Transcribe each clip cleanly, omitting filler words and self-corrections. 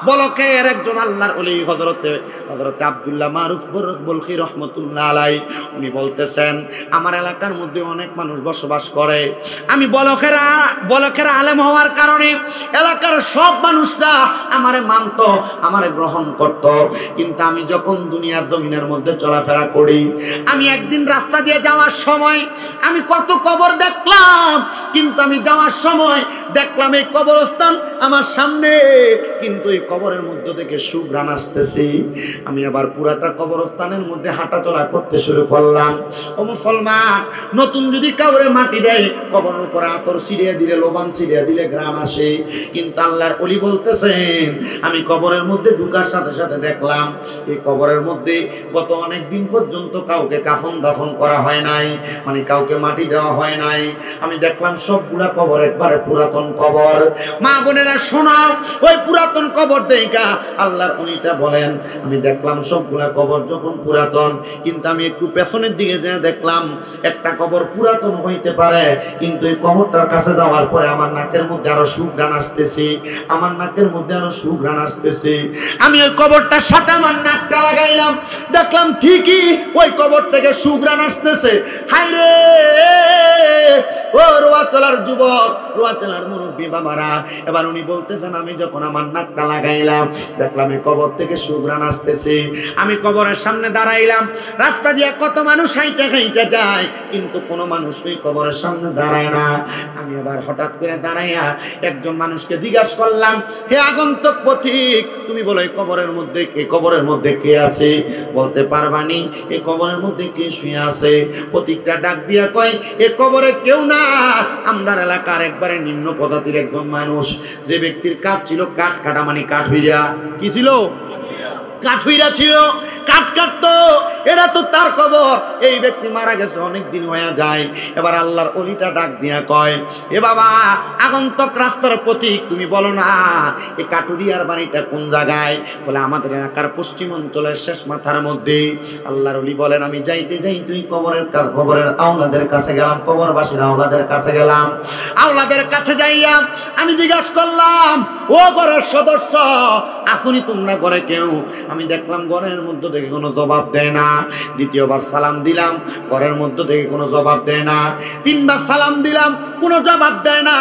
বলকের একজন আল্লাহর ওলি হযরতে আব্দুল্লাহ মারুফ বলখি রাহমাতুল্লাহ আলাইহি উনি বলতেছেন, আমার এলাকার মধ্যে অনেক মানুষ বসবাস করে। আমি বলকের আলেম হওয়ার কারণে এলাকার সব মানুষরা আমারে মানত, আমারে গ্রহণ করত। কিন্তু আমি যখন দুনিয়ার জমিনের মধ্যে চলাফেরা করি, আমি একদিন রাস্তা দিয়ে যাওয়ার সময় আমি কত কবর দেখলাম, কিন্তু আমি যাওয়ার সময় দেখলাম এই কবরস্থান আমার সামনে, কিন্তু এই কবরের মধ্য থেকে সুঘ্রাণ আসতেছে। আমি আবার পুরাটা কবরস্থানের মধ্যে হাঁটাচলা করতে শুরু করলাম। ও মুসলমান, নতুন যদি কাউরে মাটি দেয় কবরের উপরে আতর ছিটিয়ে দিলে, লোবান ছিটিয়ে দিলে ঘ্রাণ আসে। কিন্তু আল্লাহর ওলি বলতেছেন, আমি কবরের মধ্যে ঢুকার সাথে সাথে দেখলাম এই কবরের মধ্যে গত অনেক দিন পর্যন্ত কাউকে কাফন দাফন করা হয় নাই, মানে কাউকে মাটি দেওয়া হয় নাই। আমি দেখলাম সবগুলা কবর একবারে পুরাতন কবর। মা বোনেরা শোনাও, ওই পুরাতন কবর দেখা আল্লাহর উনিটা বলেন, আমি দেখলাম সবগুলা কবর যখন পুরাতন, কিন্তু আমি একটু পেছনের দিকে যেয়ে দেখলাম একটা কবর পুরাতন হইতে পারে, কিন্তু এই কবরটার কাছে যাওয়ার পরে আমার নাকের মধ্যে আরো সুঘ্রাণ আসতেছে, আমার নাকের মধ্যে আরো সুঘ্রাণ আসতেছে। আমি ওই কবরটার সাথে আমার নাকটা লাগাইলাম, দেখলাম ঠিকই ওই কবর থেকে সুঘ্রাণ আসতেছে। হায় রে, ও রোয়াতলার যুবক, রোয়াতলার মুরব্বী বাবারা, এবার উনি বলতেছেন, আমি যখন আমার নাকটা লাগাইলাম দেখলাম এই কবর থেকে সুঘ্রাণ আসতেছে। আমি কবরের সামনে দাঁড়াইলাম, রাস্তা দিয়ে কত মানুষ হাইটা খাইতে যায়, কিন্তু কোনো মানুষ ওই কবরের সামনে দাঁড়ায় না। আমি আবার হঠাৎ করে দাঁড়াইয়া একজন মানুষকে জিজ্ঞাসা করলাম, হে আগন্তুক পথিক, তুমি বলো এই কবরের মধ্যে কে আছে? বলতে পারবানি এই কবরের মধ্যে কে শুয়ে আছে? পথিকটা ডাক দিয়া কয়, এ কবরে কেউ না, আমরার এলাকার একবারে নিম্ন প্রজাতির একজন মানুষ, যে ব্যক্তির কাঠ ছিল কাঠ কাটা, মানে কাঠ হইরা, কি ছিল? কাঠ হইরা ছিল, কাঠ কাটতো, এটা তো তার কবর। এই ব্যক্তি মারা গেছে অনেক দিন হয়ে যায়। এবার আল্লাহর ওলিটা ডাক দিয়া কয়, এ বাবা আগন্তক রাস্তার পথিক, তুমি বলো না এই কাটুরিয়ার বাড়িটা কোন জায়গায়? বলে আমাদের এলাকার পশ্চিম অঞ্চলের শেষ মাথার মধ্যে। আল্লাহর ওলি বলেন, আমি যাইতে তুই কবরের আওলাদের কাছে গেলাম, কবরবাসীর আওলাদের কাছে গেলাম। আওলাদের কাছে যাইয়া আমি জিজ্ঞাসা করলাম, ও ঘরের সদস্য আসুনি তোমরা ঘরে কেউ? আমি দেখলাম ঘরের মধ্য থেকে কোনো জবাব দেয় না। দ্বিতীয়বার সালাম দিলাম, ঘরের মধ্য থেকে কোনো জবাব দেয় না। তিনবার সালাম দিলাম, কোনো জবাব দেয় না।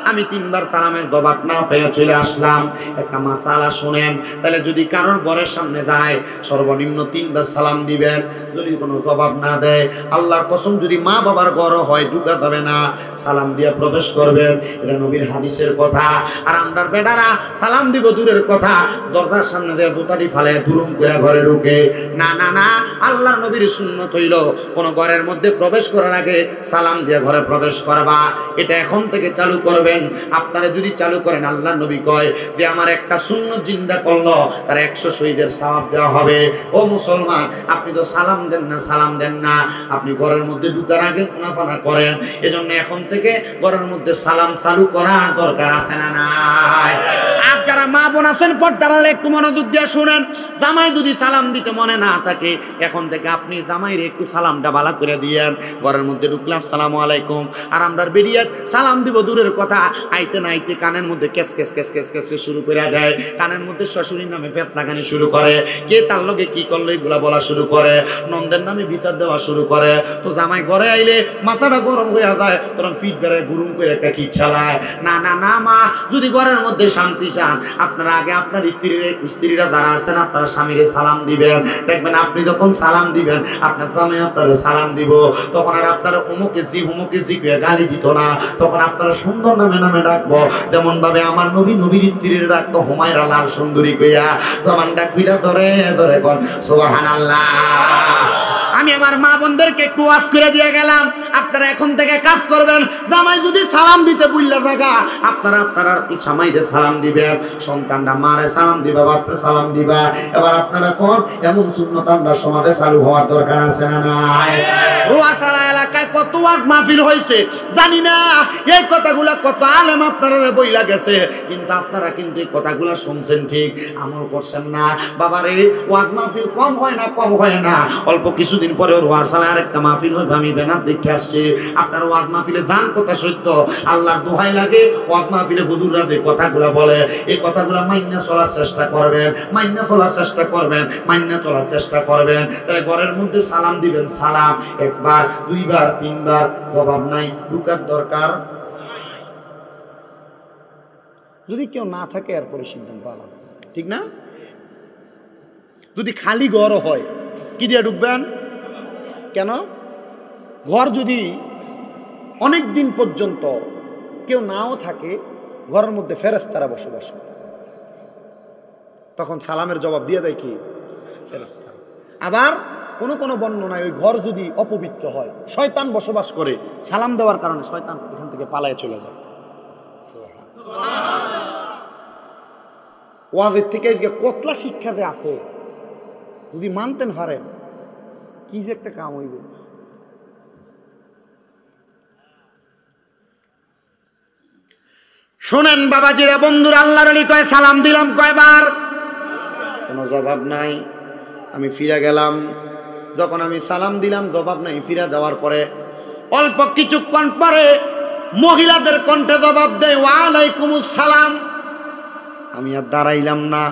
আমি তিনবার সালামের জবাব না পেয়ে চলে আসলাম। একটা মাসালা শুনেন, তাহলে যদি কারোর ঘরের সামনে যায় সর্বনিম্ন তিনবার সালাম দিবেন। যদি কোনো জবাব না দেয়, আল্লাহর কসম যদি মা বাবার ঘর হয় ঢুকা যাবে না, সালাম দিয়ে প্রবেশ করবেন। এটা নবীর হাদিসের কথা। আর আমরার বেটারা সালাম দিব দূরের কথা, দরজার সামনে দিয়ে জুতাটি ফালে দুরুম করে ঘরে ঢুকে। না না না, আল্লাহর নবীর সুন্নত হইল কোন ঘরের মধ্যে প্রবেশ করার আগে সালাম দিয়ে ঘরে প্রবেশ করবা। এটা এখন থেকে চালু করবেন। আপনারা যদি চালু করেন, আল্লাহর নবী কয় যে আমার একটা সুন্নত জিন্দা করলো তার 100 শহীদের সওয়াব দেওয়া হবে। ও মুসলমান, আপনি তো সালাম দেন না, আপনি ঘরের মধ্যে ঢুকার আগে মুনাফানা করেন। এজন্য এখন থেকে ঘরের মধ্যে সালাম চালু করা দরকার আছে না নাই? আর যারা মা বোন আছেন পর্দার আড়ালে একটু মনোযোগ দিয়ে শুনেন, জামাই যদি সালাম দিতে মনে না থাকে, এখন থেকে আপনি জামাইরে একটু সালামটা ভালো করে দিয়েন। ঘরের মধ্যে ঢুকলে আসসালামু আলাইকুম, আর আমরা বেরিয়ে সালাম দিব দূরের কথা, আইতে না আইতে কানের মধ্যে case case case case case শুরু করে যায়। কানের মধ্যে শ্বশুরের নামে ফেত লাগানি শুরু করে, কে তার লগে কি করলো এগুলা বলা শুরু করে, নন্দের নামে বিচার দেওয়া শুরু করে। তো জামাই ঘরে আইলে মাথাটা গরম হয়ে যায়, তখন ফিট বেড়ায় গুরুম করে একটা কি চালায়। না না না মা, যদি ঘরের মধ্যে শান্তি চান, আপনারা আগে আপনার স্ত্রীরা যারা আছেন আপনারা স্বামীরে সালাম দিবেন। দেখবেন আপনি যখন সালাম দিবেন, আপনার স্বামী আপনারা সালাম দিব, তখন আর আপনারা অমুকে জি গালি দিত না, তখন আপনারা সুন্দর নামে ডাকবো। যেমন ভাবে আমার নবীর স্ত্রীর ডাকতো হুমায়রা লাল সুন্দরী কইয়া, জবান ডাকবিলা ধরে ধরে কোন সুবহানাল্লাহ। আমি আমার মা বোনদেরকে একটু ওয়াজ করে দিয়ে গেলাম, আপনারা এখন থেকে কাজ করবেন। জামাই যদি সালাম দিতে বুঝলে থাকা, আপনারা জামাইদের সালাম দিবেন, সন্তানরা মারে সালাম দিবা, বাপরে সালাম দিবা। এবার আপনারা কোন এমন সুন্নত আমরা সমাজে চালু হওয়ার দরকার আছে না নাই? রোয়াসারা এলাকায় কত ওয়াজ মাহফিল হয়েছে জানি না, এই কথাগুলা কত আলেম আপনারা বইলা গেছে, কিন্তু আপনারা কিন্তু এই কথাগুলা শুনছেন ঠিক, আমল করছেন না। বাবারে ওয়াজ মাহফিল কম হয় না, কম হয় না, অল্প কিছুদিন পরে রোয়াসালা আরেকটা মাহফিল হইবে, আমি ব্যানার দেখে আসছি। আপনারা ওয়াজ মাহফিলে যান, কথা সত্য, আল্লাহর দোহাই লাগে, ওয়াজ মাহফিলে হুজুররা যে কথাগুলা বলে এই কথাগুলা মাইন্না চলার চেষ্টা করবেন, মাইন্না চলার চেষ্টা করবেন, মাইন্না চলার চেষ্টা করবেন। তাহলে ঘরের মধ্যে সালাম দিবেন, সালাম একবার, দুইবার, তিনবার, জবাব নাই, ঢুকার দরকার। যদি কেউ না থাকে এরপরে সিদ্ধান্ত আলাদা, ঠিক না? যদি খালি ঘর হয় কি দিয়ে ঢুকবেন? কেন? ঘর যদি অনেক দিন পর্যন্ত কেউ নাও থাকে, ঘরের মধ্যে ফেরেশতারা বসবাস করে, তখন সালামের জবাব দিয়ে দেয় কি? ফেরেশতা। আবার কোনো কোনো বর্ণনায় ওই ঘর যদি অপবিত্র হয়, শয়তান বসবাস করে, সালাম দেওয়ার কারণে শয়তান এখান থেকে পালায়ে চলে যায়। ওয়াজের থেকে কতলা শিক্ষা যে আছে, যদি মানতেন পারেন কি যে একটা কাম হইবে। শোনেন বাবাজিরা, বন্ধুরা, আল্লাহর ওলি কয় সালাম দিলাম কয়বার? কোনো জবাব নাই। আমি ফিরে গেলাম, যখন আমি সালাম দিলাম জবাব নাই, ফিরে যাওয়ার পরে অল্প কিছুক্ষণ পরে মহিলাদের কণ্ঠে জবাব দেয় ওয়ালাইকুমুস সালাম। আমি আর দাঁড়াইলাম না,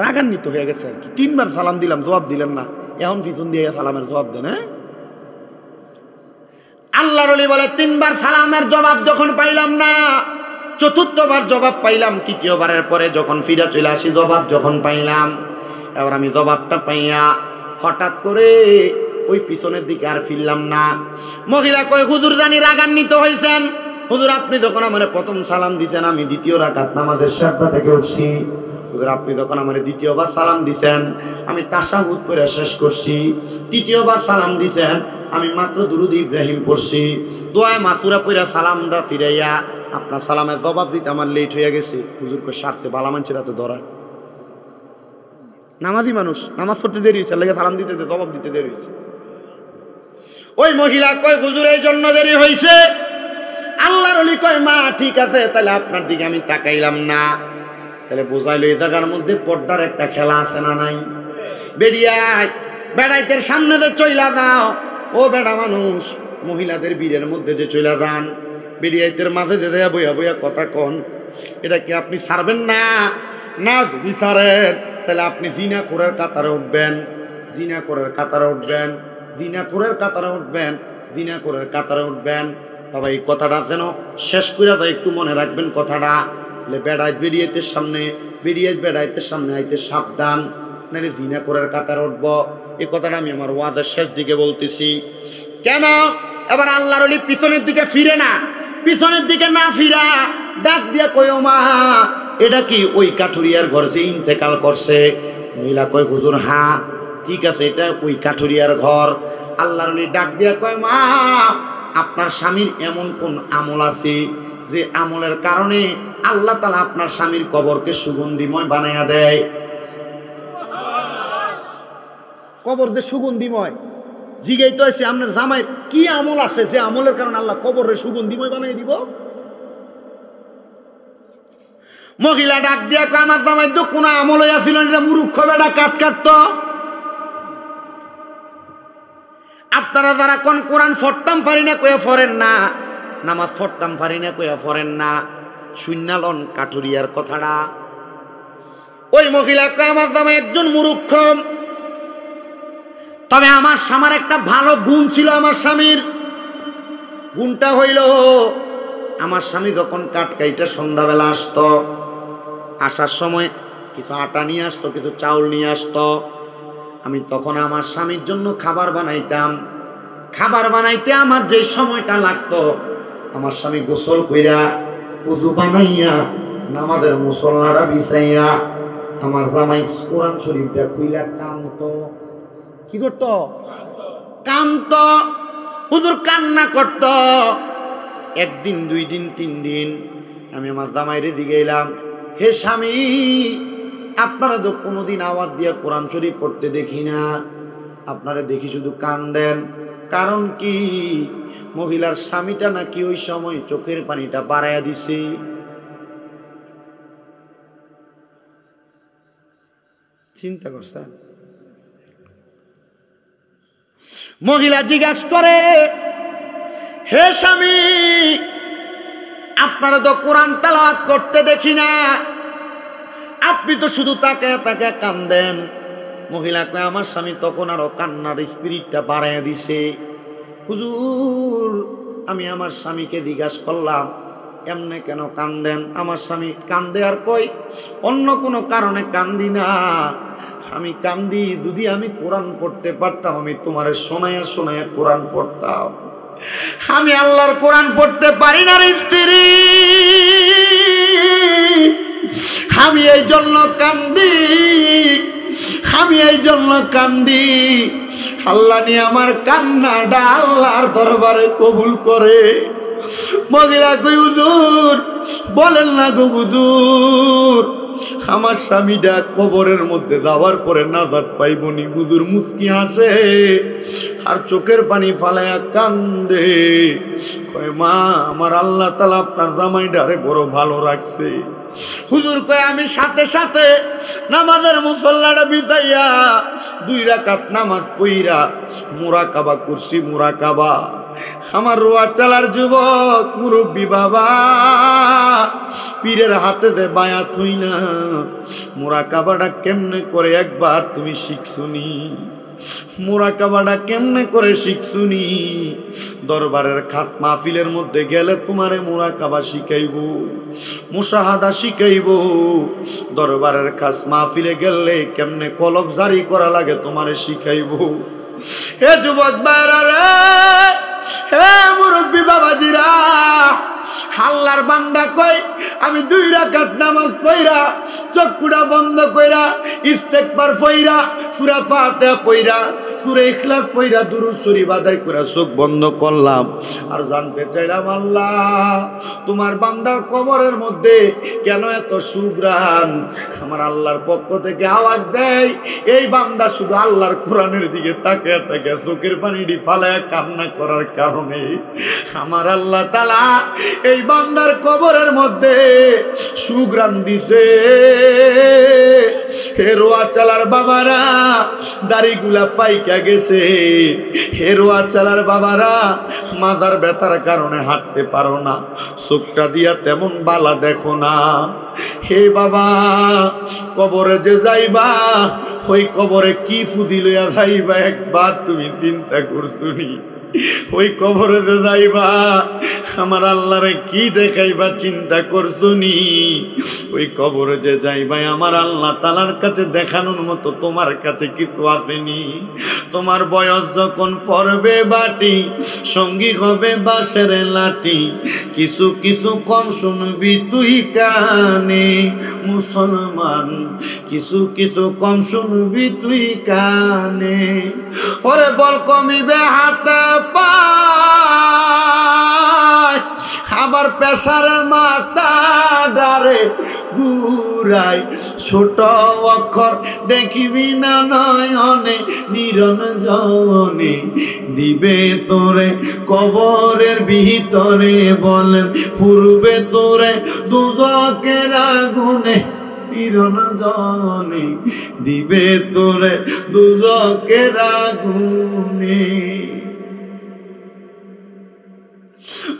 রাগান্বিত হয়ে গেছে আর কি। 3 বার সালাম দিলাম, জবাব দিলেন না, এখন পিছন দিয়ে সালামের জবাব দেন। হ্যাঁ, আল্লাহর ওলি বলে 3 বার সালামের জবাব যখন পাইলাম না, 4র্থবার জবাব পাইলাম, 3য়বারের পরে যখন ফিরে চলে আসি জবাব যখন পাইলাম, এবার আমি জবাবটা পাইয়া হঠাৎ করে ওই পিছনের দিকে আর ফিরলাম না। মহিলা কয় হুজুর জানি রাগান্বিত হয়েছেন, হুজুর আপনি যখন আমার প্রথম সালাম দিছেন আমি 2য় রাকাত নামাজের সাজদা থেকে উঠছি, হুজুর আপনি যখন আমার 2য়বার সালাম দিছেন আমি তাশাহুদ পড়ে শেষ করছি, 3য়বার সালাম দিছেন আমি মাত্র দুরুদ ইব্রাহিম পড়ছি, দোয়া মাসুরা পড়ে সালামটা ফিরাইয়া আপনার সালামের জবাব দিতে আমার লেট হয়ে গেছে। হুজুর কয় সারছে, বালা মানছিরা তো ধরা, নামাজি মানুষ, নামাজ পড়তে দেরি হয়েছে, আল্লাহকে সালাম দিতে জবাব দিতে দেরি হয়েছে। ওই মহিলা কয় হুজুর এই জন্য দেরি হয়েছে। আল্লাহর ওলি কয় মা ঠিক আছে, তাহলে আপনার দিকে আমি তাকাইলাম না। তাহলে বোঝাইলো এই জায়গার মধ্যে পর্দার একটা খেলা আছে না নাই? বেড়িয়ায় বেড়াইতের সামনে যে চইলা দাও, ও বেড়া মানুষ, মহিলাদের বীরের মধ্যে যে চইলা যান, বেড়িয়াইতের মাঝে যে দেয়া বইয়া বইয়া কথা কন, এটা কি আপনি ছাড়বেন না? না, যদি ছাড়েন তাহলে আপনি জিনাখোরের কাতারে উঠবেন, জিনাখোরের কাতারে উঠবেন, জিনাখোরের কাতারে উঠবেন, জিনাখোরের কাতারে উঠবেন। বাবা এই কথাটা যেন শেষ করে যায়, একটু মনে রাখবেন কথাটা। বেড়াইত বেরিয়েতের সামনে, বেরিয়ে বেড়াইতের সামনে আইতে সাবধান, নাহলে জিনাখোরের কাতারে উঠব। এই কথাটা আমি আমার ওয়াজের শেষ দিকে বলতেছি। কেন? এবার আল্লাহর ওলি পিছনের দিকে ফিরে না, পিছনের দিকে না ফিরা ডাক দিয়া কয় মা এটা কি ওই কাঠুরিয়ার ঘর যে ইন্তেকাল করছে? মহিলা কয় হুজুর হ্যাঁ ঠিক আছে, এটা ওই কাঠুরিয়ার ঘর। আল্লাহর ওলি ডাক দিয়া কয় মা আপনার স্বামীর এমন কোন আমল আছে যে আমলের কারণে আল্লাহ তাআলা আপনার স্বামীর কবরকে সুগন্ধিময় বানাইয়া দেয়? কবর যে সুগন্ধিময়, জিগাই তো আছে আপনার জামাইয়ের কি আমল আছে যে আমলের কারণে আল্লাহ কবরের সুগন্ধিময় বানাই দিব? মহিলা ডাক দিয়া কয় আমার জামাই তো কোন আমল হইয়াছিল, এটা মূর্খ বেটা কাট কাটতো। আপনারা যারা কোন কোরআন ফরতাম পারি না কইয়া ফরেন না, নামাজ ফরতাম পারি না কইয়া ফরেন না, শূন্যালন কাঠুরিয়ার কথাটা। ওই মহিলা কয় আমার জামাই একজন মূর্খ, তবে আমার স্বামীর একটা ভালো গুণ ছিল। আমার স্বামীর গুণটা হইল আমার স্বামী যখন কাটকাইটা সন্ধ্যাবেলা আসতো, আসার সময় কিছু আটা নিয়ে আসতো, কিছু চাউল নিয়ে আসতো, আমি তখন আমার স্বামীর জন্য খাবার বানাইতাম। খাবার বানাইতে আমার যে সময়টা লাগতো, আমার স্বামী গোসল কইরা উযু বানাইয়া নামাজের মুসল্লাটা বিছাইয়া আমার জামাই কোরআন শরীফটা খুইলা কাঁদতো। কি করতো? কাঁদতো। হুজুর কান্না করতো। 1 দিন 2 দিন 3 দিন আমি আমার জামাইরে জিগাইলাম, হে স্বামী আপনারা তো কোনোদিন আওয়াজ দিয়ে কোরআন শরীফ পড়তে দেখি না, আপনারা দেখি শুধু কান্দেন। কারণ কি? মহিলার স্বামীটা নাকি ওই সময় চোখের পানিটা বাড়াইয়া দিছে। চিন্তা করছেন? মহিলা জিজ্ঞাসা করে, হে স্বামী, আপনারা তো কোরআন তেলাওয়াত করতে দেখি না, আপনি তো শুধু তাকে তাকে কান্দেন। মহিলা কয়, আমার স্বামী তখন আরো কান্নার স্পিরিটটা বাড়াইয়া দিছে। হুজুর, আমি আমার স্বামীকে জিজ্ঞাসা করলাম, এমনে কেন কান্দেন? আমার স্বামী কান্দে আর কই, অন্য কোনো কারণে কান্দি না, আমি কান্দি যদি আমি কোরআন পড়তে পারতাম, আমি তোমারে শোনায়া শোনায়া কোরআন পড়তাম। আমি আল্লাহর কোরআন পড়তে পারি না রে স্ত্রী, আমি এই জন্য কান্দি, আমি এই জন্য কান্দি। আল্লাহ নিয়ে আমার কান্নাটা আল্লাহর দরবারে কবুল করে। মহিলা কই, হুজুর বলেন না গো হুজুর, আমার স্বামীটা কবরের মধ্যে যাওয়ার পরে নাজাত পাইবনি। হুজুর মুস্কি হাসে আর চোখের পানি ফালাইয়া কান্দে, কয় মা, আমার আল্লাহ তাআলা আপনার জামাইটারে বড় ভালো রাখছে। হুজুর কয়, আমি সাথে সাথে নামাজের মুসল্লাটা বিছাইয়া 2 রাকাত নামাজ পড়িয়া মুরাকাবা করছি। মুরাকাবা আমার রোয়া চালার যুবক মুরব্বী বাবা, পীরের হাতে দে বায়াত হই না, মুরাকাবাটা কেমনে করে একবার তুমি শিখছুনি? মুরাকাবাটা কেমনে করে শিখছুনি? দরবারের খাস মাহফিলের মধ্যে গেলে তোমারে মুরাকাবা শিখাইব, মুশাহাদা শিখাইব। দরবারের খাস মাহফিলে গেলে কেমনে কলব জারি করা লাগে তোমারে শিখাইব। হে যুবক ভাইরা রে, হে মুরব্বী বাবাজিরা, আল্লাহর বান্দা কই, আমি 2 রাকাত নামাজ পড়া চক্ষুটা বন্ধ কইরা ইস্তেগফার পড়া সূরা ফাতিহা পড়া সূরা ইখলাস পড়া দুরূদ শরীফ আদায় করে চোখ বন্ধ করলাম আর জানতে চাইলাম, আল্লাহ তোমার বান্দার কবরের মধ্যে কেন এত সুঘ্রাণ? আমার আল্লাহর পক্ষ থেকে আওয়াজ দেয়, এই বান্দা শুধু আল্লাহর কোরআনের দিকে তাকিয়ে তাকিয়ে চোখের পানিটি ফালায়া কান্না করার কারণে আমার আল্লাহ তাআলা এই বান্দার কবরের মধ্যে সুঘ্রাণ দিছে। হেরোয়া চালার বাবারা দাড়িগুলা পাইকা গেছে, হেরোয়া চালার বাবারা মাথার ব্যথার কারণে হাঁটতে পারো না, চোখটা দিয়া তেমন বালা দেখো না। হে বাবা, কবরে যে যাইবা, ওই কবরে কি ফুদি লইয়া যাইবা একবার তুমি চিন্তা করছুনি? ওই কবরে যে যাইবা আমার আল্লাহরে কি দেখাইবা চিন্তা করছুনি? ওই কবরে যে যাইবা আমার আল্লাহ তাআলার কাছে দেখানোর মতো তোমার কাছে কিছু আসেনি। তোমার বয়স যখন পড়বে বাটি, সঙ্গী হবে বাঁশের লাঠি, কিছু কিছু কম শুনবি তুই কানে মুসলমান, কিছু কিছু কম শুনবি তুই কানে। ওরে বল কমিবে হাতে পায়, আবার পেশারে মাথা ডারে ঘুরাই, ছোট অক্ষর দেখিবি না নয়নে নিরঞ্জনে, দিবে তোরে কবরের ভিতরে বলেন ফুরবে তোরে দুজকের আগুনে নিরঞ্জনে, দিবে তোরে দুজকের আগুনে।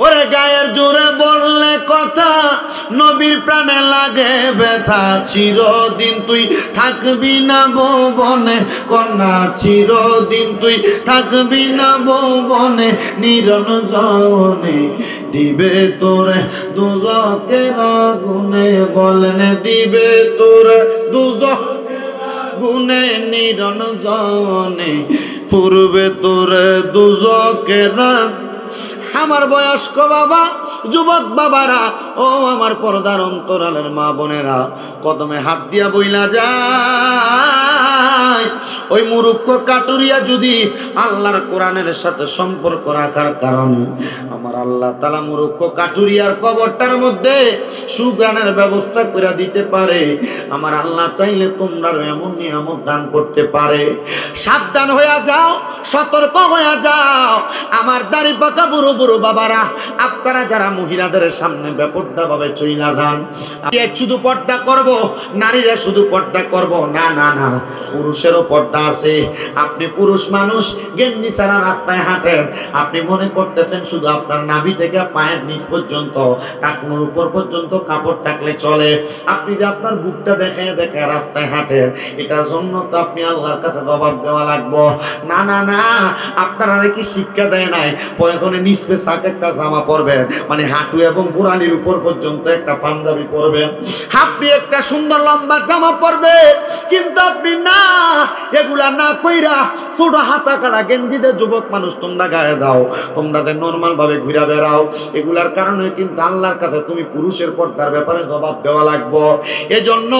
ওরে গায়ের জোরে বললে কথা, নবীর প্রাণে লাগে ব্যথা, চিরদিন তুই থাকবি না ভুবনে কন্যা, চিরদিন তুই থাকবি না ভুবনে নিরঞ্জনে, দিবে তোরে দুজকের আগুনে বলেন, দিবে তোরে দুজক গুনে নিরঞ্জনে, পূর্বে তোরে দুজকের। আমার বয়স্ক বাবা, যুবক বাবারা, ও আমার পর্দার অন্তরালের মা বোনেরা, কদমে হাত দিয়া বইলা যায়, ও ওই মুরুক্ষ কাটুরিয়া যদি আল্লাহর কোরআনের সাথে সম্পর্ক রাখার কারণে আমার আল্লাহ তাআলা মুরুক্ষ কাটুরিয়ার কবরটার মধ্যে সুগানের ব্যবস্থা করে দিতে পারে। আমার আল্লাহ চাইলে তোমরা এমন নিয়ামত দান করতে পারে। সাবধান হয়ে যাও, সতর্ক হয়ে যাও আমার দাড়ি পাকা বুড়ো বুড়ো বাবারা, আপনারা যারা মহিলাদের সামনে বেপরদা ভাবে চইলা যান। শুধু পর্দা করব, নারীরা শুধু পর্দা করব, না না না, পুরুষেরও পর্দা আছে। আপনি পুরুষ মানুষ, গেঞ্জি ছাড়া রাস্তায় হাঁটেন, আপনি মনে করতেছেন শুধু আপনার নাভি থেকে পায়ের নিচ পর্যন্ত, টাকনুর উপর পর্যন্ত কাপড় থাকলে চলে। আপনি যে আপনার বুকটা দেখে দেখে রাস্তায় হাঁটেন, এটার জন্য তো আপনি আল্লাহর কাছে জবাব দেওয়া লাগবে। না না না, আপনারা কি শিক্ষা দেয় নাই প্রয়োজনে নিচপে সাক একটা জামা পরবেন, মানে হাঁটু এবং বুড়ানির উপর পর্যন্ত একটা পাঞ্জাবি পরবেন, আপনি একটা সুন্দর লম্বা জামা পরবে। কিন্তু আপনি না, এগুলা না কইরা ছোট হাতা কাটা গেঞ্জিতে যুবক মানুষ তোমরা গায়ে দাও, তোমরা নর্মাল ভাবে ঘুরে বেড়াও। এগুলার কারণে কিন্তু আল্লাহর কাছে তুমি পুরুষের পর্দার ব্যাপারে জবাব দেওয়া লাগবে। এজন্য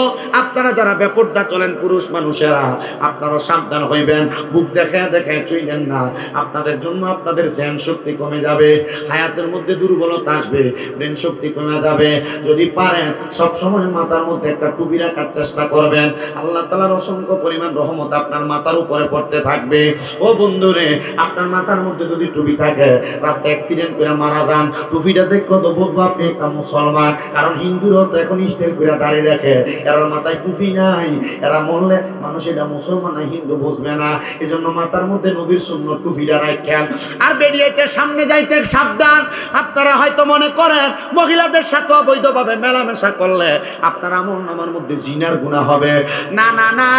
আপনারা যারা বেপর্দা চলেন পুরুষ মানুষেরা, আপনারা সাবধান হইবেন, বুক দেখে দেখে চইলেন না। আপনাদের জন্য আপনাদের ধ্যান শক্তি কমে যাবে, হায়াতের মধ্যে দুর্বলতা আসবে, ব্রেন শক্তি কমে যাবে। যদি পারেন সব সময় মাথার মধ্যে একটা টুপি রাখার চেষ্টা করবেন, আল্লাহ তাআলার অসংখ্য পরিমাণ রহমত আপনার মাথার উপরে পড়তে থাকবে। ও বন্ধুরে, আপনার মাথার মধ্যে যদি টুপি থাকে, রাস্তায় অ্যাক্সিডেন্ট করে মারা যান, টুপিটা দেখো তো বুঝবো আপনি একটা মুসলমান। কারণ হিন্দুরাও তো এখন স্টাইল করে দাঁড়িয়ে রাখে, এরা মাথায় টুপি নাই, এরা মরলে মানুষ এটা মুসলমান না হিন্দু বুঝবে না। এই জন্য মাথার মধ্যে নবীর সুন্নত টুপিটা রাখেন। আর বেরিয়েতে সামনে যাইতে সাবধান। আপনারা হয়তো মনে করেন মহিলাদের সাথে অবৈধভাবে মেলামেশা করলে আপনার আমলনামার মধ্যে জিনার গুনাহ হবে। না না না,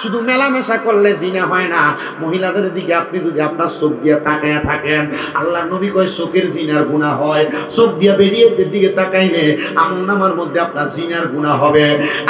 শুধু মেলামেশা করলে জিনা হয় না, মহিলাদের দিকে আপনি যদি আপনার চোখ দিয়ে তাকায়া থাকেন, আল্লাহ নবী কয় চোখের জিনার গুনাহ হয়। চোখ দিয়ে বেরিয়েদের দিকে তাকাইলে আমলনামার মধ্যে আপনার জিনার গুনাহ হবে।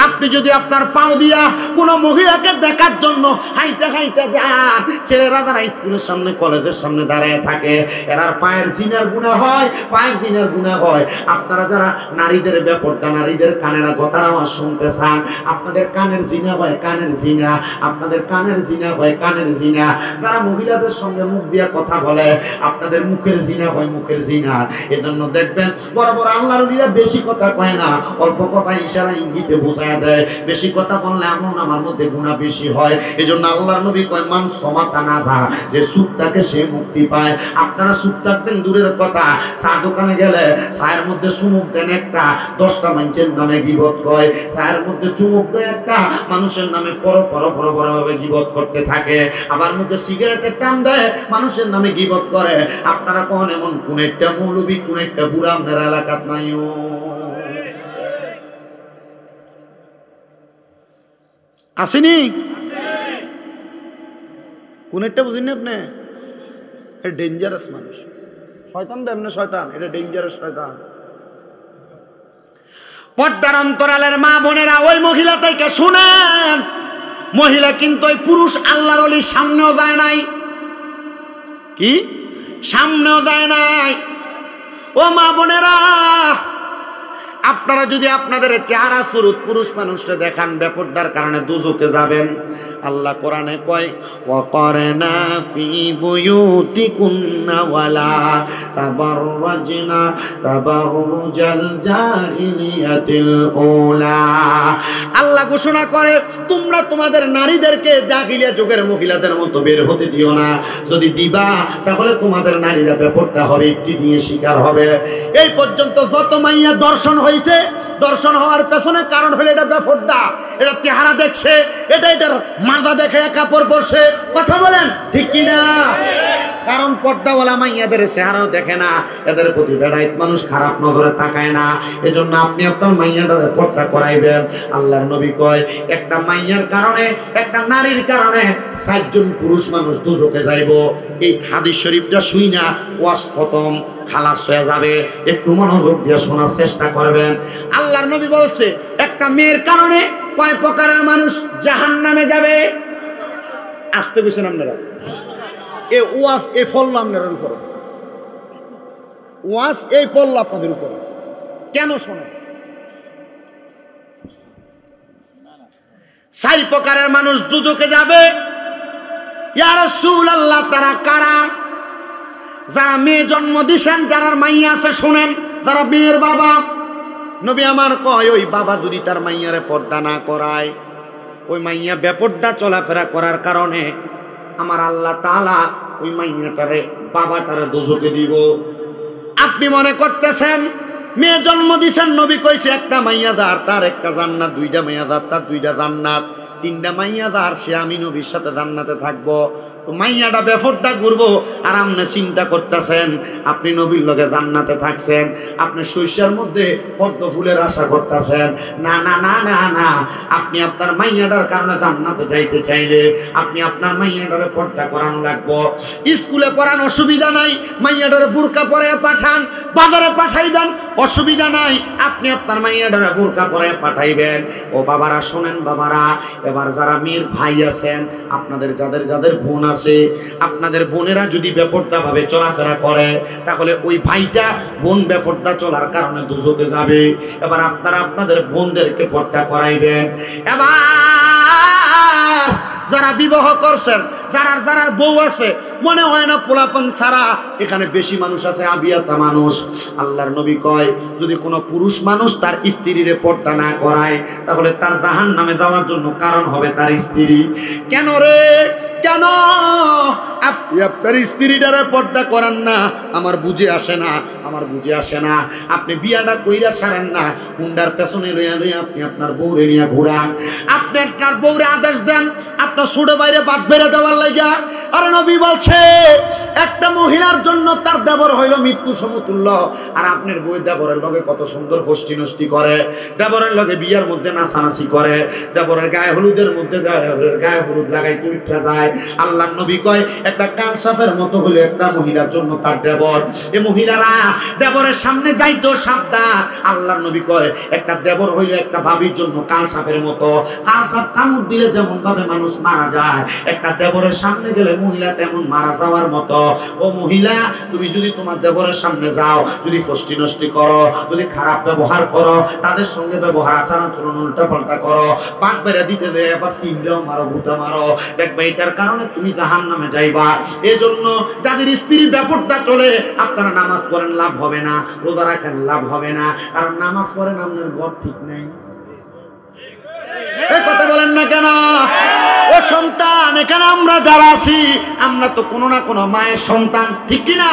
আপনি যদি আপনার পাও দিয়া কোনো মহিলাকে দেখার জন্য হাইটা হাইটা যান, ছেলেরা যারা স্কুলের সামনে কলেজের সামনে দাঁড়ায় থাকে, এরার পায়ের জিনার গুনাহ হয়, পায়ের জিনার গুনাহ হয়। আপনারা যারা নারীদের বেপরদা, নারীদের কানের কথার আওয়াজ শুনতে চান, আপনাদের কানের জিনা হয়, কানের জিনা, আপনাদের কানের জিনা হয়, কানের জিনা। যারা মহিলাদের সঙ্গে মুখ দিয়া কথা বলে, আপনাদের মুখের জিনা হয়, মুখের জিনা। এজন্য দেখবেন বরাবর আল্লাহর ওলিরা বেশি কথা কয় না, অল্প কথা ইশারা ইঙ্গিতে বোঝায় দেয়। বেশি কথা বললে আমলনামার মধ্যে গুনাহ বেশি হয়। এজন্য আল্লাহর নবী কয় মান সমাতা নাজা, যে চুপ থাকে সে মুক্তি পায়। আপনারা চুপ থাকবেন দূরের কথা, চা দোকানে গেলে চায়ের মধ্যে চুমুক দেন একটা, 10টা মানুষের নামে গীবত কয়, চায়ের মধ্যে চুমুক দেয় একটা, মানুষের নামে ভাবে গীবত করতে থাকে। আবার মুখে সিগারেটের টান দেয়, মানুষের নামে গীবত করে। আপনারা কোন এমন কোন একটা মৌলবী, কোন একটা বুড়া আপনার এলাকাত নাইও? আসেনি? কোন একটা বুঝিনি আপনি? এটা ডেঞ্জারাস মানুষ, শয়তান দেয় না, শয়তান, এটা ডেঞ্জারাস শয়তান। পর্দার অন্তরালের মা বোনেরা, ওই মহিলা থেকে শুনেন, মহিলা কিন্তু ওই পুরুষ আল্লাহর ওলির সামনেও যায় নাই। কি সামনেও যায় নাই? ও মা বোনেরা, আপনারা যদি আপনাদের চেহারা সুরত পুরুষ মানুষকে দেখান, বেপরদার কারণে দুজকে যাবেন। আল্লাহ কোরআনে কয় ওয়াকারনা ফি বুয়ুতিকুন্না ওয়ালা তাবাররাজনা তাবাররুজাল জাহিলিয়াতিল উলা। আল্লাহ ঘোষণা করে তোমরা তোমাদের নারীদেরকে জাহিলিয়া যুগের মহিলাদের মতো বের হতে দিও না। যদি দিবা তাহলে তোমাদের নারীরা বেপরদা হবে, একটি দিয়ে শিকার হবে। এই পর্যন্ত যত মাইয়া দর্শন হয়েছে, দর্শন হওয়ার পেছনে কারণ হলো এটা বেপরদা, এটা চেহারা দেখছে, এটার মাজা দেখে কাপড় পরছে। কথা বলেন ঠিক কিনা? কারণ পর্দাওয়ালা মাইয়াদের চেহারাও দেখে না, এদের প্রতি বেড়াইত মানুষ খারাপ নজরে তাকায় না। এজন্য আপনি আপনার মাইয়াটারে পর্দা করাইবেন। আল্লাহর নবী কয় একটা মাইয়ার কারণে, একটা নারীর কারণে 4 জন পুরুষ মানুষ দুজকে যাইব। এই হাদিস শরীফটা শুই না ওয়াজ খতম, খালাস হয়ে যাবে। একটু মনোযোগ দিয়ে শোনার চেষ্টা করবেন। আল্লাহর নবী বলছে একটা মেয়ের কারণে কয় প্রকারের মানুষ জাহান্নামে যাবে। আসতে গেছেন আপনারা, এ ওয়াজ এ ফল আপনাদের উপরে, ওয়াজ এই পড়ল আপনাদের উপরে। কেন শোনেন? চার প্রকারের মানুষ দুজকে যাবে। ইয়া রাসূলুল্লাহ, তারা কারা? যারা মেয়ে জন্ম দিছেন, যারা মাইয়া আছে শুনেন, যারা মেয়ের বাবা। নবী আমার কয়, ওই বাবা যদি তার মাইয়ারে পর্দা না করায়, ওই মাইয়া বেপর্দা চলাফেরা করার কারণে আমার আল্লাহ তাআলা ওই মাইয়াটারে, বাবাটারে দোজখে দিব। আপনি মনে করতেছেন মেয়ে জন্ম দিছেন, নবী কইছে একটা মাইয়া যার তার একটা জান্নাত, দুইটা মাইয়া যার তার দুইটা জান্নাত, তিনটা মাইয়া যার সে আমি নবীর সাথে জান্নাতে থাকবো। তো মাইয়াটা বেফরদা ঘুরবো আর আপনি চিন্তা করতেছেন আপনি নবীর লগে জান্নাতে থাকছেন, আপনি শস্যের মধ্যে পদ্ম ফুলের আশা করতেছেন। না না না না না, আপনি আপনার মাইয়াটার কারণে জান্নাতে যাইতে চাইলে আপনি আপনার মাইয়াটারে পর্দা করানো লাগবো। স্কুলে পড়ান, অসুবিধা নাই, মাইয়াটারে বুরকা পরে পাঠান। বাজারে পাঠাইবেন, অসুবিধা নাই, আপনি আপনার মাইয়াটারে বুরকা পরে পাঠাইবেন। ও বাবারা শোনেন, বাবারা এবার যারা মেয়ের ভাই আছেন, আপনাদের যাদের যাদের বোন আছে, আপনাদের বোনেরা যদি বেপরদা ভাবে চলাফেরা করে, তাহলে ওই ভাইটা বোন বেপরদা চলার কারণে দুজকে যাবে। এবার আপনারা আপনাদের বোনদেরকে পর্দা করাইবেন। এবার যারা বিবাহ করছেন, যারা যারা বউ আছে, মনে হয় না পোলাপন ছাড়া এখানে বেশি মানুষ আছে, আবিয়াতা মানুষ। আল্লাহর নবী কয়, যদি কোনো পুরুষ মানুষ তার স্ত্রীরে পর্দা না করায়, তাহলে তার জাহান্নামে যাওয়ার জন্য কারণ হবে তার স্ত্রী। কেন রে, কেন আপনি আপনার স্ত্রীটারে পর্দা করেন না? আমার বুঝে আসে না, আমার বুঝে আসে না। আপনি বিয়াটা কইরা সারেন না, হুন্ডার পেছনে লইয়া লইয়া আপনি আপনার বউরে নিয়ে ঘুরান। আপনি আপনার বউরে আদেশ দেন আপনার ছোট বাইরে বাদ বেড়ে দেওয়ার লাগিয়া। আরে নবী বলছে একটা মহিলার জন্য তার দেবর হইল মৃত্যু সমতুল্য। আর আপনার বউ দেবরের লগে কত সুন্দর ফষ্টি নষ্টি করে, দেবরের লগে বিয়ার মধ্যে নাচানাচি করে, দেবরের গায়ে হলুদের মধ্যে গায়ে হলুদ লাগাইতে উঠে যায়। আল্লাহর নবী কয়, একটা কালসাফের মতো হলো একটা মহিলার জন্য তার দেবর। এই মহিলারা দেবরের সামনে যাইতো সাবধান। আল্লাহর নবী কয়, একটা দেবর হইল একটা ভাবির জন্য কালসাফের মতো। কালসাফ কামড় দিলে যেমন ভাবে মানুষ মারা যায়, একটা দেবরের সামনে গেলে মহিলা তেমন মারা যাওয়ার মতো। ও মহিলা, তুমি যদি তোমার দেবরের সামনে যাও, যদি ফষ্টি নষ্টি করো, যদি খারাপ ব্যবহার করো, তাদের সঙ্গে ব্যবহার আচার আচরণ উল্টা পাল্টা করো, পাক বেড়ে দিতে দেয় বা সিমটাও মারো, ভুতা মারো, দেখবে এটার কারণে তুমি জাহান্নামে যাইবা। এজন্য যাদের স্ত্রী বেপরদা চলে, আপনারা নামাজ পড়েন লাভ হবে না, রোজা রাখেন লাভ হবে না, কারণ নামাজ পড়েন আপনার ঘর ঠিক নেই। এই কথা বলেন না কেন? ও সন্তান, এখানে আমরা যারা আছি, আমরা তো কোনো না কোনো মায়ের সন্তান, ঠিক কিনা?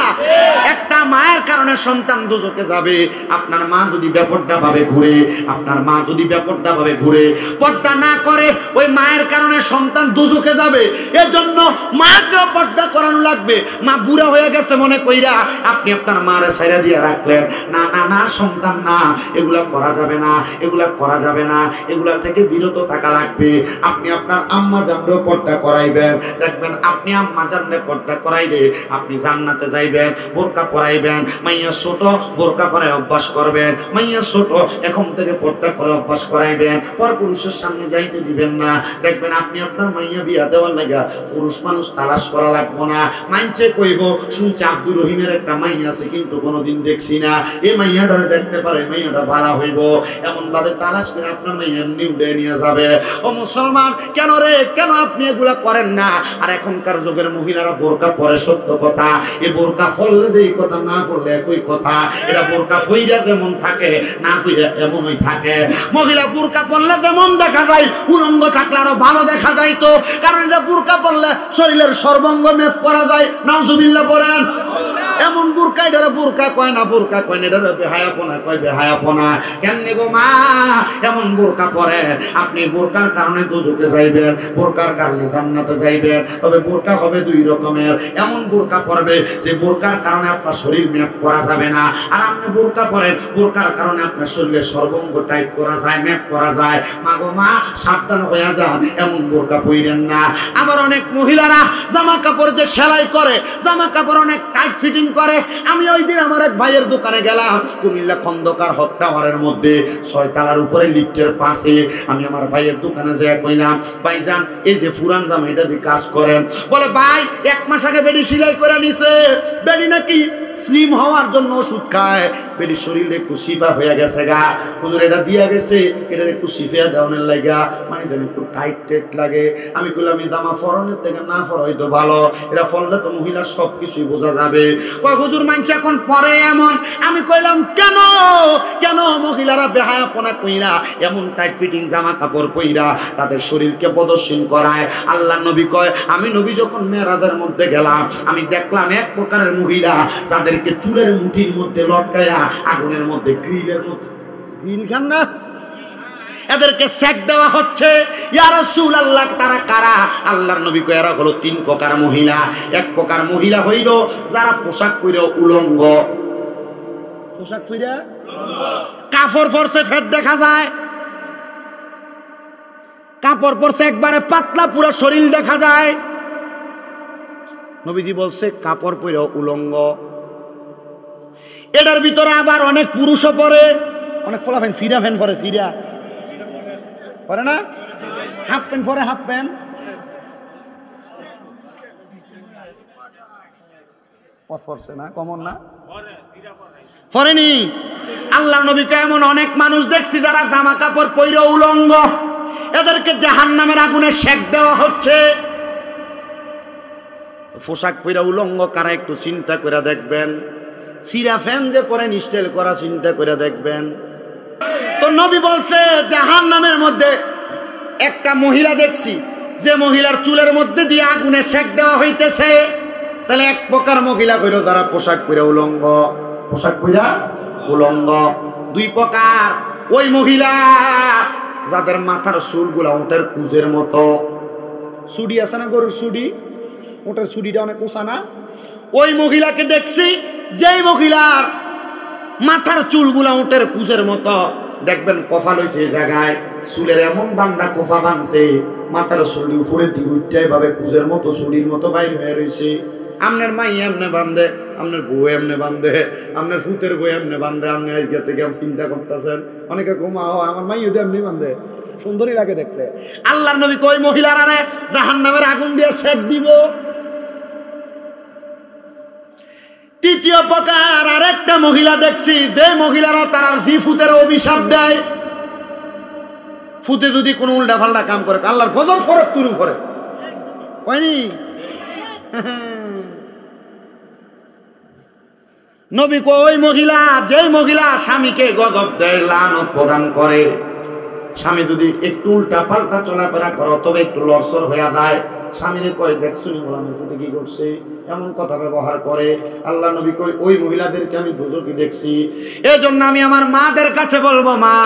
একটা মায়ের কারণে সন্তান দুজকে যাবে। আপনার মা যদি বেপরদা ভাবে ঘুরে, আপনার মা যদি বেপরদা ভাবে ঘুরে, পর্দা না করে, ওই মায়ের কারণে সন্তান দুজকে যাবে। এর জন্য মাকেও পর্দা করানো লাগবে। মা বুড়া হয়ে গেছে মনে কইরা আপনি আপনার মারে ছাইরা দিয়ে রাখলেন, না না না সন্তান না, এগুলা করা যাবে না, এগুলা করা যাবে না, এগুলা থেকে বিরত থাকা লাগবে। আপনি আপনার আম্মা জানরেও পর্দা করাইবেন, দেখবেন আপনি আম্মা জানরে পর্দা করাইলে আপনি জান্নাতে যাইবেন। বোরকা পরাইবেন, মাইয়া ছোট বোরকা পরে অভ্যাস করবেন, মাইয়া ছোট এখন থেকে পর্দা করে অভ্যাস করাইবেন। পর পুরুষের সামনে যাইতে দিবেন না, দেখবেন আপনি আপনার মাইয়া বিয়া দেওয়ার লাগা পুরুষ মানুষ তালাশ করা লাগবো না। মাইনছে কইব, শুনছে আব্দুর রহিমের একটা মাইয়া আছে কিন্তু কোনোদিন দেখছি না, এই মাইয়াটারে দেখতে পারে, মাইয়াটা ভাড়া হইব, এমন ভাবে তালাশ করে আপনার মাইয়া এমনি উঠে নিয়ে যাবে। ও মুসলমান, কেন রে, কেন আপনি এগুলা করেন না? আর এখনকার যুগের মহিলারা বোরকা পরে, সত্য কথা, এই বোরকা ফললে যে কথা, না ফললে একই কথা। এটা বোরকা ফইরা যেমন থাকে, না ফইরা এমনই থাকে। মহিলা বোরকা পরলে যেমন দেখা যায়, উলঙ্গ থাকলে আরো ভালো দেখা যায় তো, কারণ এটা বোরকা পরলে শরীরের সর্বাঙ্গ মেপ করা যায়। নাউজুবিল্লাহ পড়েন। এমন বোরকা, এটা বোরকা কয় না, বোরকা কয় না, এটা বেহায়াপনা কয়, বেহায়াপনা। কেমনে গো মা, এমন বোরকা পরে আপনি বোরকার কারণে দুজকে যাইবেন, বোরকার কারণে জান্নাতে যাইবেন। তবে বোরকা হবে দুই রকমের। এমন বোরকা পরবে যে বোরকার কারণে আপনার শরীর ম্যাপ করা যাবে না, আর আপনি বোরকা পরেন, বোরকার কারণে আপনার শরীরের সর্বাঙ্গ টাইপ করা যায়, ম্যাপ করা যায়। মা গো মা, সাবধান হয়ে যান, এমন বোরকা পইরেন না। আবার অনেক মহিলারা জামা কাপড় যে সেলাই করে, জামা কাপড় অনেক টাইট ফিটিং করে। আমি ওই দিন আমার এক ভাইয়ের দোকানে গেলাম, কুমিল্লা খন্দকার হক টাওয়ারের মধ্যে 6 তলার উপরে লিফটের পাশে। আমি আমার ভাইয়ের দোকানে যেয়ে কইলাম, ভাইজান এই যে ফুরান জামা এটা দিয়ে কাজ করেন? বলে ভাই 1 মাস আগে বেডি সেলাই করে নিছে। বেডি নাকি স্লিম হওয়ার জন্য ওষুধ খায়, বেটির শরীরে একটু শিফা হয়ে গেছে গা, হুজুর এটা দিয়া গেছে, এটা একটু শিফা দেওয়ানের লাগা, মানে যেন একটু টাইট টাইট লাগে। আমি কইলাম এই জামা ফরনের থেকে না ফর হয়তো ভালো, এটা ফললে তো মহিলার সব কিছুই বোঝা যাবে। কয় হুজুর মানছে এখন পরে এমন। আমি কইলাম কেন কেন মহিলারা বেহায়াপনা কইরা এমন টাইট ফিটিং জামা কাপড় পইরা তাদের শরীরকে প্রদর্শন করায়? আল্লাহ নবী কয় আমি নবী যখন মেরাজের মধ্যে গেলাম, আমি দেখলাম এক প্রকারের মহিলা যাদেরকে চুলের মুঠির মধ্যে লটকায়া আগুনের মধ্যে গ্রিলের মধ্যে, গ্রিল খান না, এদেরকে সেক দেওয়া হচ্ছে। ইয়া রাসূলুল্লাহ তারা কারা? আল্লাহর নবী কয় এরা হলো তিন প্রকার মহিলা। এক প্রকার মহিলা হইল যারা পোশাক পরে উলঙ্গ, পোশাক পরে কাপড় পরছে ফেট দেখা যায়, কাপড় পরছে একবারে পাতলা পুরো শরীর দেখা যায়। নবীজি বলছে কাপড় পরে উলঙ্গ। এটার ভিতরে আবার অনেক পুরুষও পরে, অনেক ফোলা ফ্যান সিরা ফ্যান পরে, সিরা পরে না, হাফ প্যান্ট পরে, হাফ প্যান্ট পরছে না, কমন না পরেনি। আল্লাহ নবীকে এমন অনেক মানুষ দেখছি যারা জামা কাপড় পরে উলঙ্গ, এদেরকে জাহান্নামের আগুনে সেক দেওয়া হচ্ছে। পোশাক পরে উলঙ্গ কারা একটু চিন্তা করে দেখবেন, সিরা ফ্যান যে পরে স্টাইল করা চিন্তা করে দেখবেন। তো নবী বলছে জাহান্নামের মধ্যে একটা মহিলা দেখছি যে মহিলার চুলের মধ্যে দিয়ে আগুনে সেক দেওয়া হইতেছে। তাহলে এক প্রকার মহিলা কইল যারা পোশাক পরে উলঙ্গ, পোশাক পরে উলঙ্গ। দুই প্রকার ওই মহিলা যাদের মাথার চুলগুলা উটের কুজের মতো, চুড়ি আছে না গরুর চুড়ি, উটের চুড়িটা অনেক উঁচা না, ওই মহিলাকে দেখছি যেই মহিলার মাথার চুলগুলা উটের কুজের মতো। দেখবেন কফা লইছে জায়গায়, চুলের এমন বান্দা কফা বানছে, মাথার চুল উপরের দিকে উঠতে এভাবে কুজের মতো চুড়ির মতো বাইর হয়ে রয়েছে। আপনার মাই এমনে বান্ধে, আপনার বউ এমনে বান্ধে, আপনার ফুতের বউ এমনে বান্ধে, আপনি আজকে থেকে চিন্তা করতেছেন। অনেকে ঘুমাও আমার মাই ওদের এমনি বান্ধে, সুন্দরই লাগে দেখতে। আল্লাহর নবী কই মহিলারা জাহান্নামের আগুন দিয়ে সেক দিব। তৃতীয় প্রকার আরেকটা মহিলা দেখছি যে মহিলারা তারা ফুতের অভিশাপ দেয়। ফুতে যদি কোনো উল্টা ফাল্টা কাম করে আল্লাহর গজব ফরক তুরু করে হয়নি। নবী কই মহিলা যে মহিলা স্বামীকে গজব দেয়, লানত প্রদান করে, স্বামী যদি একটু উল্টা পাল্টা চলাফেরা করে তবে একটু লড়সড় হয়ে যায়, স্বামীরে কয় দেখছো নি গোলামের প্রতি কি করছে, এমন কথা ব্যবহার করে। আল্লাহ নবী কই ওই মহিলাদেরকে আমি দুজকি দেখছি। এই জন্য আমি আমার মাদের কাছে বলবো, মা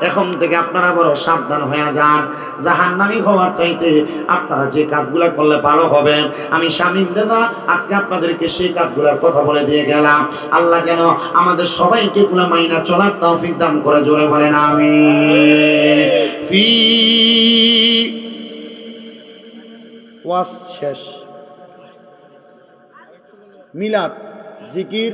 এখন থেকে আপনারা বড় সাবধান হয়ে যান। জাহান্নামী হওয়ার চাইতে আপনারা যে কাজগুলা করলে ভালো হবেন। আমি স্বামী দাদা আজকে আপনাদেরকে সেই কাজগুলার কথা বলে দিয়ে গেলাম। আল্লাহ যেন আমাদের সবাইকে গুলা মাইনা চলার তৌফিক দান করে, জোরে বলেন আমিন। ফি ওয়াস শেষ, মিলাদ, জিকির,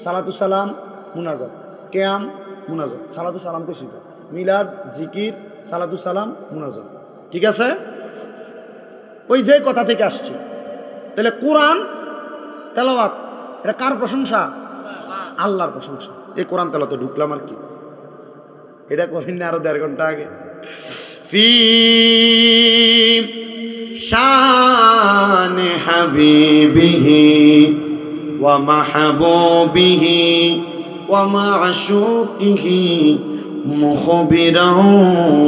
সালাতু সালাম, মুনাজাত, কেয়াম, মুনাজাত, সালাতু সালাম তো শিখো, মিলাদ, জিকির, সালাতু সালাম, মুনাজাত, ঠিক আছে? ওই যে কথা থেকে আসছে। তাহলে কোরআন তেলাওয়াত এটা কার প্রশংসা? আল্লাহর প্রশংসা। এই কোরআন তেলাওয়াতে ঢুকলাম আর কি, এটা করিনি আরো 1.5 ঘন্টা আগে। ফি শান হাবিবিহি ওয়া মাহবুবিহি ওয়া মা'শুকিহি মুখবিরান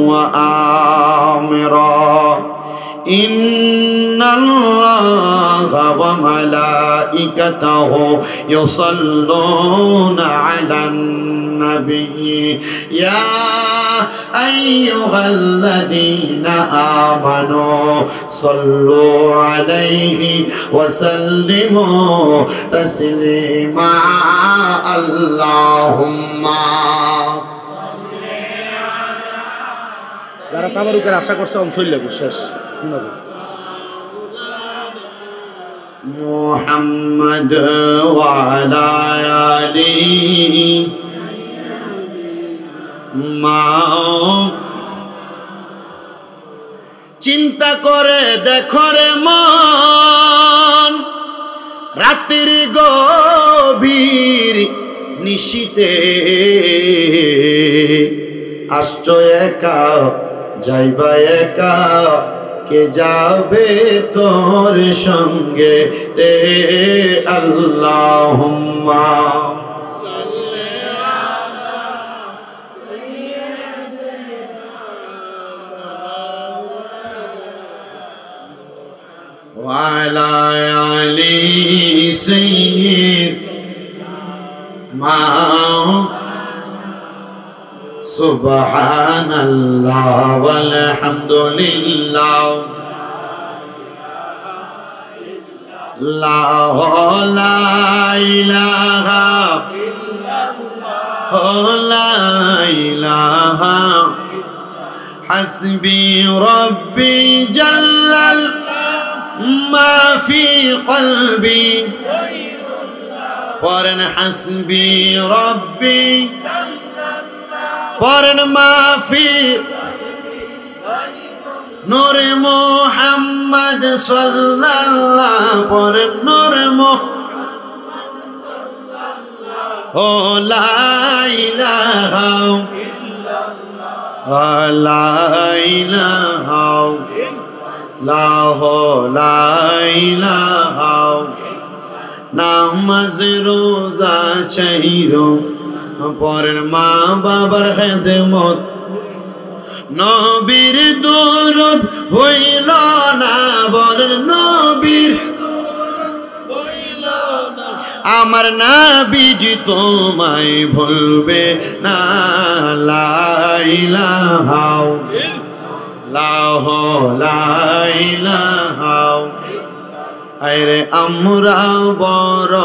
ওয়া আমিরা ইন্নাল্লাহা ওয়া মালাইকাতাহু ইউসাল্লুনা আলান নাবিয়্যি ইয়া আইয়ুহাল্লাযীনা আমানু সাল্লু আলাইহি ওয়া সাল্লিমু তাসলিমা আল্লাহুম্মা। যারা তাবারুকের আশা করছে অঞ্চল শেষ মুহাম্মদ ওয়া আলা আলিহি মা। চিন্তা করে দেখো রে মন, রাত্রির গভীর নিশীতে আসছো একা যাইবা একা, কে যাবে তোর সঙ্গে রে আল্লাহুম্মা ওয়া আলা আলি সাইয়্যিদিনা সুবহানাল্লাহ ওয়াল হামদুলিল্লাহ লা ইলাহা ইল্লাল্লাহ লা ইলাহা হাসবি রব্বি জাল্লাল মা ফি কলবি পড়েন হাসবি রব্বি পড়েন মাফি নূরে মুহাম্মদ সাল্লাল্লাহু পড়েন নূরে মুহাম্মদ সাল্লাল্লাহু ও লা ইলাহা ইল্লাল্লাহ লা ইলাহা লা ইলাহা নামাজ রোজা চাইরো পরের মা বাবার খেদমত নবীর দুরূদ হইল না বলেন নবীর হইল না আমার নবীজি তোমায় ভুলবে না লা ইলাহা ইল্লাল্লাহ লা ইলাহা আরে আমরা বড়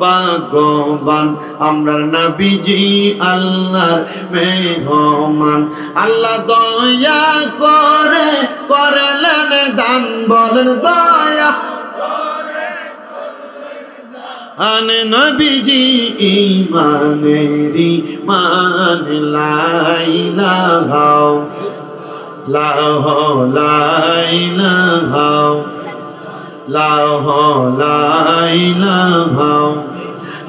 ভাগ্যবান আমরা নবীজি আল্লাহর মেহমান আল্লাহ দয়া করে করলেন দান বলেন দয়া করে আন নবীজি ঈমানেরি মান লা ইলাহা লা ইলাহা লা ইলাহা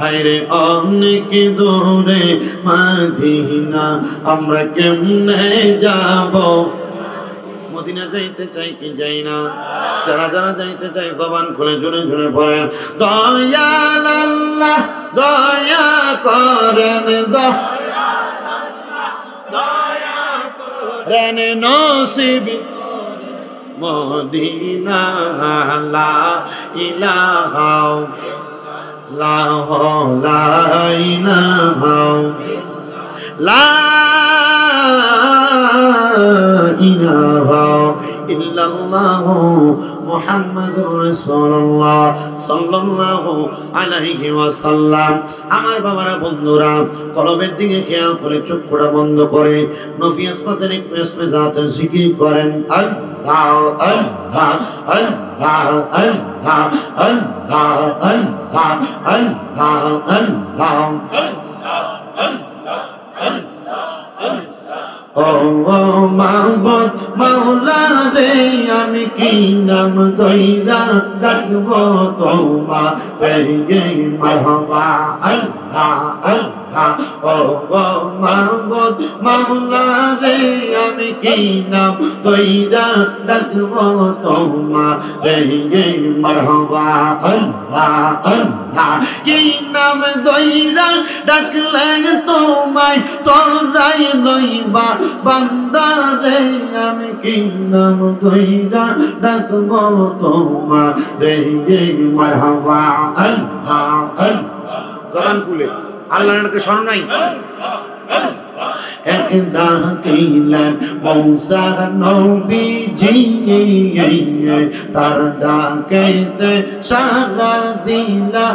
হায়রে অনেক দূরে মদিনা আমরা কেমনে যাব মদিনা যাইতে চাই কি যাই না যারা যারা যাইতে চাই জবান খুলে জোরে জোরে বলেন দয়াল আল্লাহ দয়া করেন দয়াল আল্লাহ দয়া করেন নসিব মদিনা লা ইলাহা লা ইলাহা লা ইলাহা ইল্লাল্লাহ মুহাম্মাদুর রাসূলুল্লাহ সাল্লাল্লাহু আলাইহি ওয়াসাল্লাম আমার বাবারা বন্ধুরা কলবের দিকে খেয়াল করে চোখটা বন্ধ করে নফি আসমাতের ইসমে জাতের জিকির করেন আল্লাহ আল্লাহ আল্লাহ আল্লাহ আল্লাহ আল্লাহ আল্লাহ আল্লাহ ও মাহবুব মাওলা রে আমি কি নাম ধইরা ডাকবো তোমারে মারহাবা আল্লাহ আল্লাহ ও মাহবুব মাওলা রে আমি কি নাম ধইরা ডাকবো তোমারে মারহাবা আল্লাহ আল্লাহ কি নাম ধইরা ডাকলে তোমায় তোরাই লইবা বান্দারে আমি কি নাম ধইরা ডাকবো তোমারে মারহাবা আল্লাহ আল্লাহ জবান খুলে আল্লাহর নামে শরণ নাই এক ডাকিলেন মূসা নবীজি তার ডাকেতে সাড়া দিলা